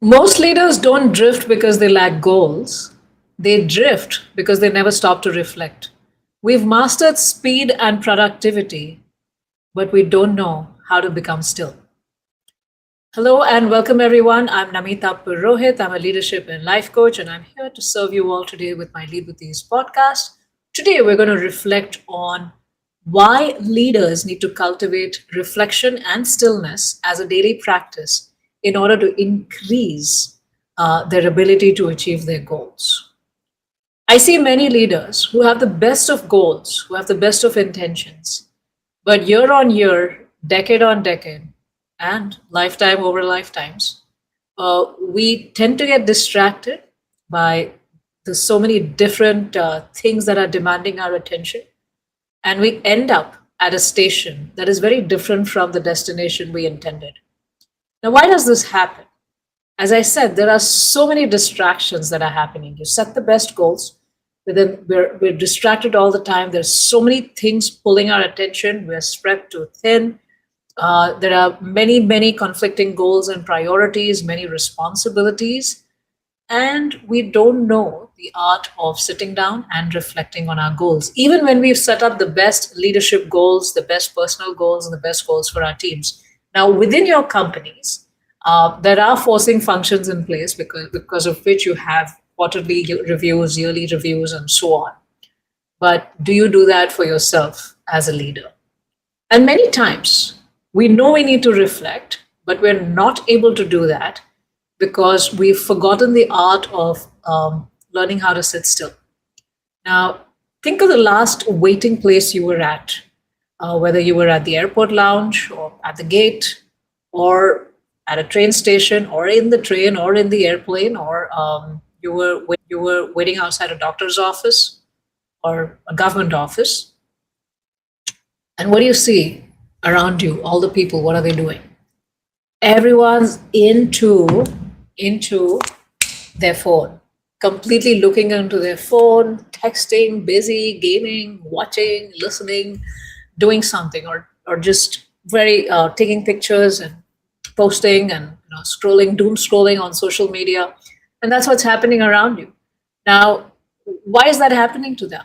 Most leaders don't drift because they lack goals. They drift because they never stop to reflect. We've mastered speed and productivity, but we don't know how to become still. Hello and welcome everyone. I'm Namita Purohit. I'm a leadership and life coach, and I'm here to serve you all today with my Lead with Ease podcast. Today, we're going to reflect on why leaders need to cultivate reflection and stillness as a daily practice in order to increase their ability to achieve their goals. I see many leaders who have the best of goals, who have the best of intentions, but year on year, decade on decade, and lifetime over lifetimes, we tend to get distracted by the so many different things that are demanding our attention, and we end up at a station that is very different from the destination we intended. Now, why does this happen? As I said, there are so many distractions that are happening. You set the best goals, but then we're distracted all the time. There's so many things pulling our attention. We're spread too thin. There are many, many conflicting goals and priorities, many responsibilities, and we don't know the art of sitting down and reflecting on our goals. Even when we've set up the best leadership goals, the best personal goals, and the best goals for our teams. Now, within your companies, there are forcing functions in place because of which you have quarterly reviews, yearly reviews, and so on. But do you do that for yourself as a leader? And many times we know we need to reflect, but we're not able to do that because we've forgotten the art of learning how to sit still. Now, think of the last waiting place you were at, whether you were at the airport lounge or at the gate or at a train station or in the train or in the airplane or you were waiting outside a doctor's office or a government office. And what do you see around you? All the people, what are they doing? Everyone's into their phone, completely looking into their phone, texting, busy, gaming, watching, listening, doing something, or just very taking pictures and posting and scrolling, doom scrolling on social media, and that's what's happening around you. Now, why is that happening to them?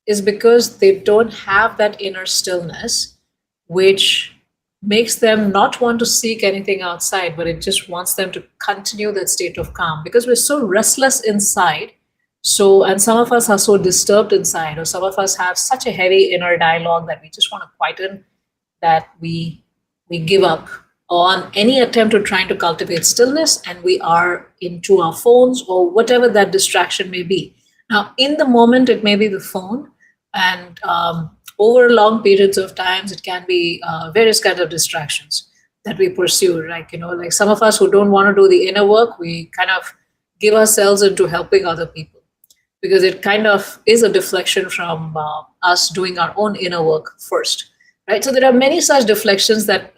Is because they don't have that inner stillness, which makes them not want to seek anything outside, but it just wants them to continue that state of calm because we're so restless inside. So, and some of us are so disturbed inside, or some of us have such a heavy inner dialogue that we just want to quieten, that we give up on any attempt to trying to cultivate stillness, and we are into our phones or whatever that distraction may be. Now, in the moment, it may be the phone, and over long periods of times, it can be various kinds of distractions that we pursue. Like some of us who don't want to do the inner work, we kind of give ourselves into helping other people because it kind of is a deflection from us doing our own inner work first. Right. So there are many such deflections that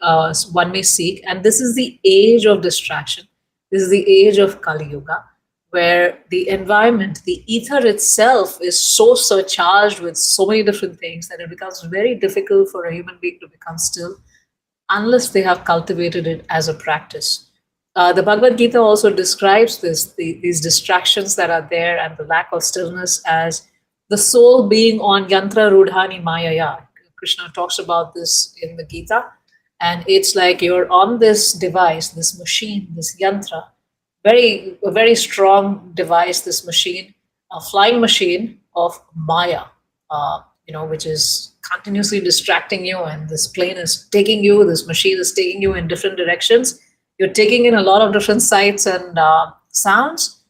one may seek. And this is the age of distraction. This is the age of Kali Yuga, where the environment, the ether itself is so surcharged with so many different things that it becomes very difficult for a human being to become still unless they have cultivated it as a practice. The Bhagavad Gita also describes these distractions that are there and the lack of stillness as the soul being on yantra rudhani mayaya. Krishna talks about this in the Gita. And it's like you're on this device, this machine, this yantra, a very strong device, this machine, a flying machine of Maya, which is continuously distracting you. And this plane is taking you, this machine is taking you in different directions. You're taking in a lot of different sights and sounds,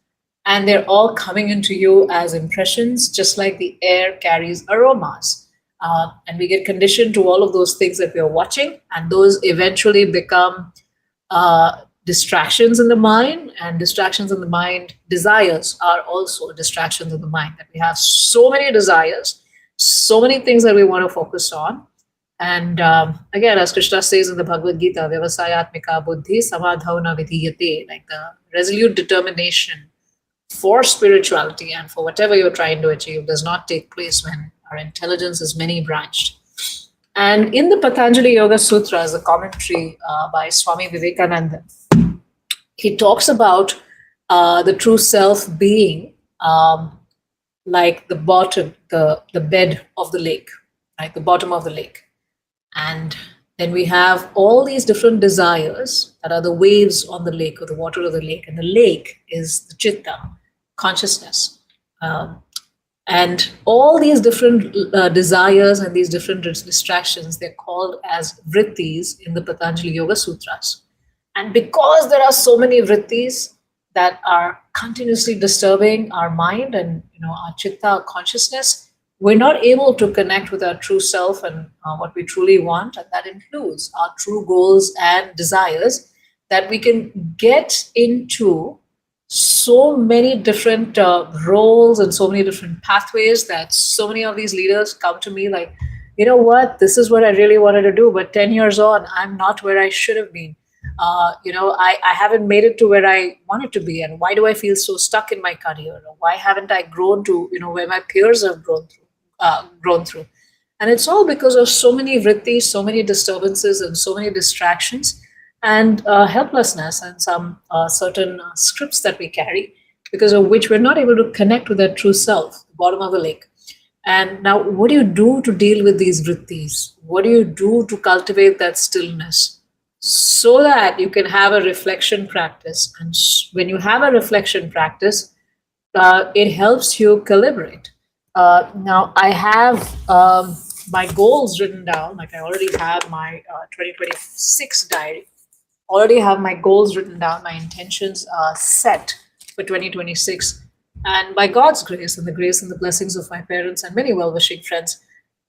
and they're all coming into you as impressions, just like the air carries aromas. And we get conditioned to all of those things that we are watching, and those eventually become distractions in the mind, and distractions in the mind, desires are also distractions in the mind. That we have so many desires, so many things that we want to focus on. And again, as Krishna says in the Bhagavad Gita, Vyavasayatmika buddhi samadhavana vidhiyate, like the resolute determination for spirituality and for whatever you're trying to achieve does not take place when our intelligence is many branched. And in the Patanjali Yoga Sutras, the commentary by Swami Vivekananda, he talks about the true self being like the bottom, the bed of the lake, right? The bottom of the lake. And then we have all these different desires that are the waves on the lake or the water of the lake. And the lake is the chitta, consciousness. Um, and all these different desires and these different distractions, they're called as vrittis in the Patanjali Yoga Sutras. And because there are so many vrittis that are continuously disturbing our mind and our chitta, our consciousness, we're not able to connect with our true self and what we truly want. And that includes our true goals and desires, that we can get into so many different roles and so many different pathways, that so many of these leaders come to me like, you know what, this is what I really wanted to do, but 10 years on, I'm not where I should have been. I haven't made it to where I wanted to be. And why do I feel so stuck in my career? Or why haven't I grown to, where my peers have grown through? And it's all because of so many vrittis, so many disturbances, and so many distractions, and helplessness, and some certain scripts that we carry, because of which we're not able to connect with that true self, the bottom of the lake. And now, what do you do to deal with these vrittis? What do you do to cultivate that stillness, so that you can have a reflection practice? And when you have a reflection practice, it helps you calibrate. Now, I have my goals written down. Like, I already have my 2026 diary. Already have my goals written down, my intentions set for 2026. And by God's grace and the grace and the blessings of my parents and many well-wishing friends,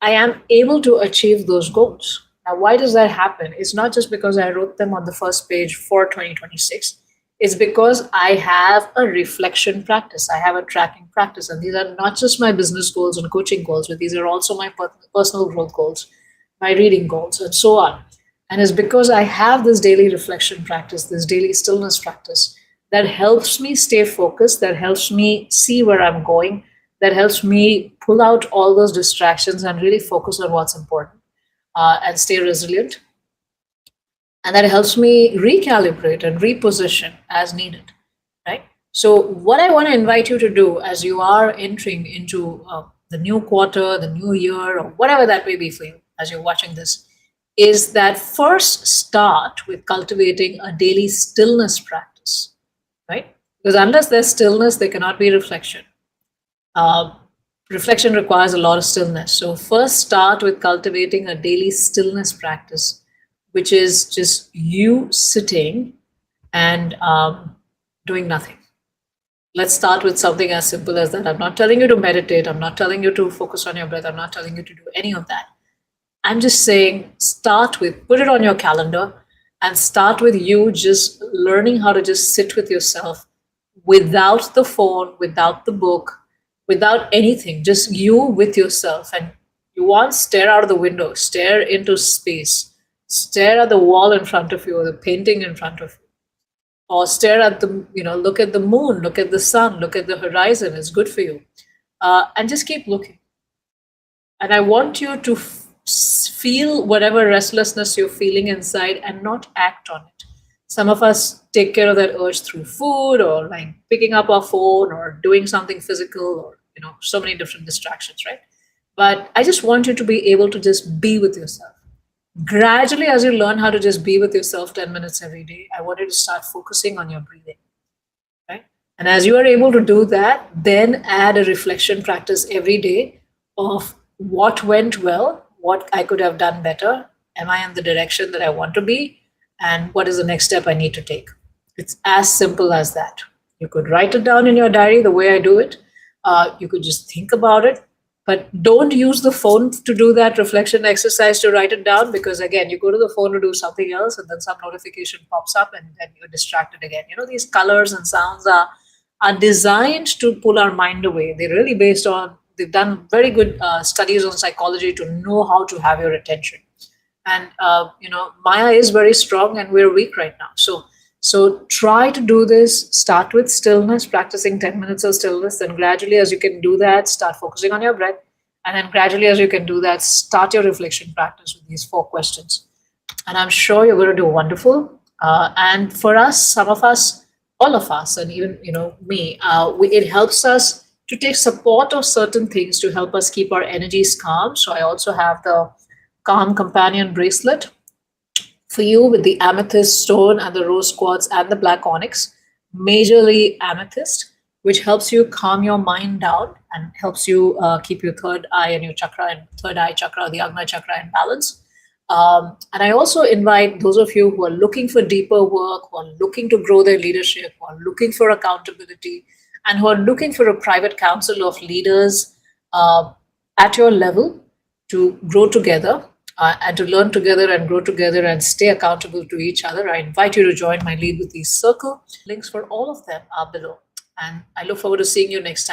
I am able to achieve those goals. Now, why does that happen? It's not just because I wrote them on the first page for 2026. It's because I have a reflection practice. I have a tracking practice. And these are not just my business goals and coaching goals, but these are also my personal growth goals, my reading goals, and so on. And it's because I have this daily reflection practice, this daily stillness practice, that helps me stay focused, that helps me see where I'm going, that helps me pull out all those distractions and really focus on what's important, and stay resilient. And that helps me recalibrate and reposition as needed, right? So what I want to invite you to do as you are entering into the new quarter, the new year, or whatever that may be for you as you're watching this, is that first start with cultivating a daily stillness practice, right? Because unless there's stillness, there cannot be reflection. Reflection requires a lot of stillness. So first start with cultivating a daily stillness practice, which is just you sitting and doing nothing. Let's start with something as simple as that. I'm not telling you to meditate. I'm not telling you to focus on your breath. I'm not telling you to do any of that. I'm just saying, put it on your calendar and start with you just learning how to just sit with yourself without the phone, without the book, without anything, just you with yourself. And you want to stare out of the window, stare into space, stare at the wall in front of you or the painting in front of you, or stare at look at the moon, look at the sun, look at the horizon. It's good for you. And just keep looking. And I want you to feel whatever restlessness you're feeling inside and not act on it. Some of us take care of that urge through food, or like picking up our phone, or doing something physical, or so many different distractions, right? But I just want you to be able to just be with yourself. Gradually, as you learn how to just be with yourself 10 minutes every day, I want you to start focusing on your breathing, right? And as you are able to do that, then add a reflection practice every day of what went well, what I could have done better, am I in the direction that I want to be, and what is the next step I need to take. It's as simple as that. You could write it down in your diary the way I do it. You could just think about it, but don't use the phone to do that reflection exercise to write it down, because again, you go to the phone to do something else and then some notification pops up and then you're distracted again. These colors and sounds are designed to pull our mind away. They're really they've done very good studies on psychology to know how to have your attention. And, Maya is very strong and we're weak right now. So try to do this. Start with stillness, practicing 10 minutes of stillness. Then gradually, as you can do that, start focusing on your breath. And then gradually, as you can do that, start your reflection practice with these 4 questions. And I'm sure you're going to do wonderful. And for us, some of us, all of us, and even me, it helps us to take support of certain things to help us keep our energies calm. So I also have the calm companion bracelet for you with the amethyst stone and the rose quartz and the black onyx, majorly amethyst, which helps you calm your mind down and helps you keep your third eye and your chakra and third eye chakra, the Agna chakra, in balance. And I also invite those of you who are looking for deeper work, who are looking to grow their leadership, who are looking for accountability, and who are looking for a private council of leaders at your level to grow together and to learn together and grow together and stay accountable to each other. I invite you to join my Lead with Ease circle. Links for all of them are below. And I look forward to seeing you next time.